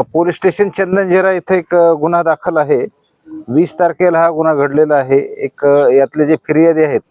Police station Chandanzira इथे एक गुन्हा दाखल आहे। 20 तारखेला हा गुन्हा घडलेला आहे। एक यातले जे फिर्यादी आहेत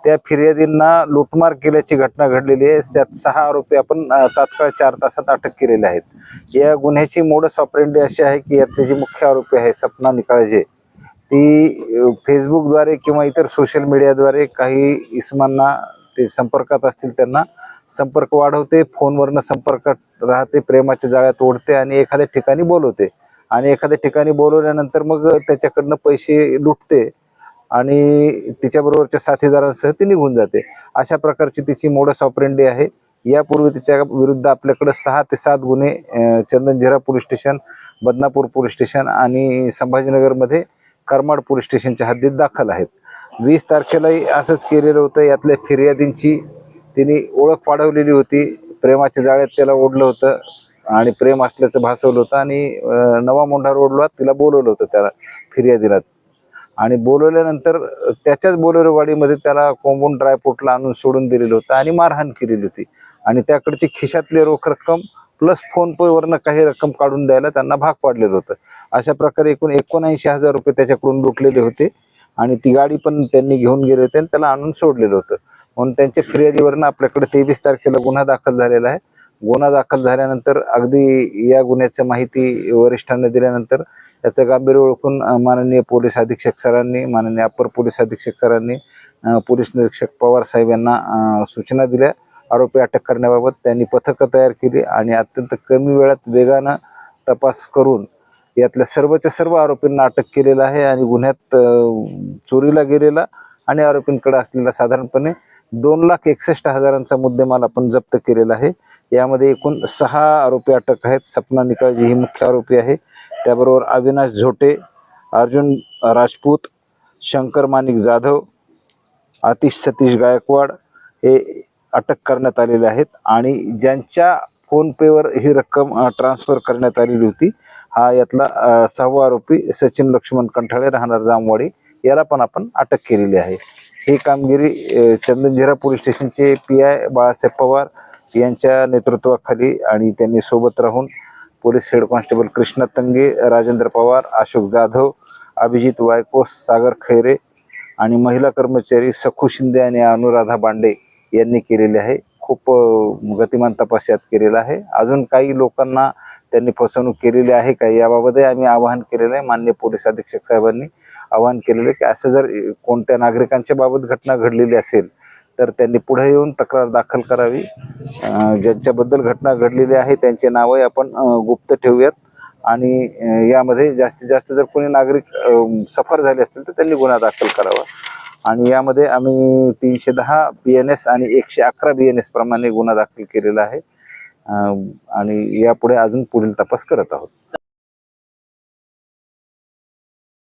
त्या फिर्यादींना लूटमार केल्याची घटना घडलेली आहे। त्यात 6 आरोपी आपण तात्काळ 4 तासात अटक केलेले आहेत। या गुन्ह्याची मोडस ऑपरेंडी अशी आहे की यातले जे मुख्य आरोपी आहे सपना निकाळजे, ती फेसबुकद्वारे किंवा इतर सोशल मीडियाद्वारे काही इसमांना ते संपर्कात असतील त्यांना संपर्क वाढवते, फोनवरनं संपर्कात राहते, प्रेमाच्या जाळ्यात ओढते आणि एखाद्या ठिकाणी बोलवते आणि एखाद्या ठिकाणी बोलवल्यानंतर मग त्याच्याकडनं पैसे लुटते आणि तिच्याबरोबरच्या साथीदारांसह ती निघून जाते। अशा प्रकारची तिची मोडस ऑपरेंडी आहे। यापूर्वी तिच्या विरुद्ध आपल्याकडे 6 ते 7 गुन्हे Chandanzira police station, Badnapur police station आणि संभाजीनगरमध्ये करमाड पोलीस स्टेशनच्या हद्दीत दाखल आहेत। 20 तारखेलाही असंच केलेलं होतं। यातल्या फिर्यादींची तिने ओळख वाढवलेली होती, प्रेमाच्या जाळ्यात त्याला ओढलं होतं आणि प्रेम असल्याचं भासवलं होतं आणि नवा मोंढा रोडला तिला बोलवलं होतं त्याला फिर्यादीला आणि बोलवल्यानंतर त्याच्याच बोलेरो गाडीमध्ये त्याला कोंबून ड्रायपोर्टला आणून सोडून दिलेलं होतं आणि मारहाण केलेली होती आणि त्याकडची खिशातली रोख रक्कम प्लस फोन पे वरनं काही रक्कम काढून द्यायला त्यांना भाग पाडलेलं होतं। अशा प्रकारे एकूण 79,000 रुपये त्याच्याकडून लुटलेले होते आणि ती गाडी पण त्यांनी घेऊन गेले होते आणि त्याला आणून सोडलेलं होतं। म्हणून त्यांच्या फिर्यादीवरनं आपल्याकडे 23 तारखेला गुन्हा दाखल झालेला आहे। गुन्हा दाखल झाल्यानंतर अगदी या गुन्ह्याची माहिती वरिष्ठांना दिल्यानंतर याचं गांभीर्य ओळखून माननीय पोलीस अधीक्षक सरांनी, माननीय अप्पर पोलीस अधीक्षक सरांनी पोलीस निरीक्षक पवार साहेब यांना सूचना दिल्या आरोपी अटक करण्याबाबत। त्यांनी पथकं तयार केली आणि अत्यंत कमी वेळात वेगानं तपास करून यातल्या सर्वच्या सर्व आरोपींना अटक केलेलं आहे आणि गुन्ह्यात चोरीला गेलेला आणि आरोपींकडे असलेला साधारणपणे 2,61,000चा मुद्देमाल आपण जप्त केलेला आहे। यामध्ये एकूण 6 आरोपी अटक आहेत। सपना निकाळजी ही मुख्य आरोपी आहे, त्याबरोबर अविनाश झोटे, अर्जुन राजपूत, शंकर माणिक जाधव, आतिश सतीश गायकवाड हे अटक करण्यात आलेले आहेत आणि ज्यांच्या फोन पेवर ही रक्कम ट्रान्सफर करण्यात आलेली होती हा यातला 6वा आरोपी सचिन लक्ष्मण कंठाळे राहणार जामवाडी, याला पण आपण अटक केलेली आहे। ही कामगिरी चंदनझिरा पोलीस स्टेशनचे PI बाळासाहेब पवार यांच्या नेतृत्वाखाली आणि त्यांनी सोबत राहून police head constable Krishna Tange, Rajendra Pawar, Ashok Jadhav, Abhijit Wayko, Sagar Khaire आणि महिला कर्मचारी सखू शिंदे आणि अनुराधा बांडे यांनी केलेले आहे। खूप गतिमान तपास यात केलेला आहे। अजून काही लोकांना त्यांनी फसवणूक केलेली आहे का याबाबतही आम्ही आवाहन केलेलं आहे। माननीय पोलीस अधीक्षक साहेबांनी आवाहन केलेलं आहे की असं जर कोणत्या नागरिकांच्या बाबत घटना घडलेली असेल तर त्यांनी पुढे येऊन तक्रार दाखल करावी। ज्यांच्याबद्दल घटना घडलेली आहे त्यांचे नावही आपण गुप्त ठेवूयात आणि यामध्ये जास्तीत जास्त जर कोणी नागरिक सफर झाले असतील तर त्यांनी गुन्हा दाखल करावा आणि यामध्ये आम्ही 310 BNS आणि 111 BNS प्रमाणे गुन्हा दाखल केलेला आहे आणि यापुढे अजून पुढील तपास करत आहोत।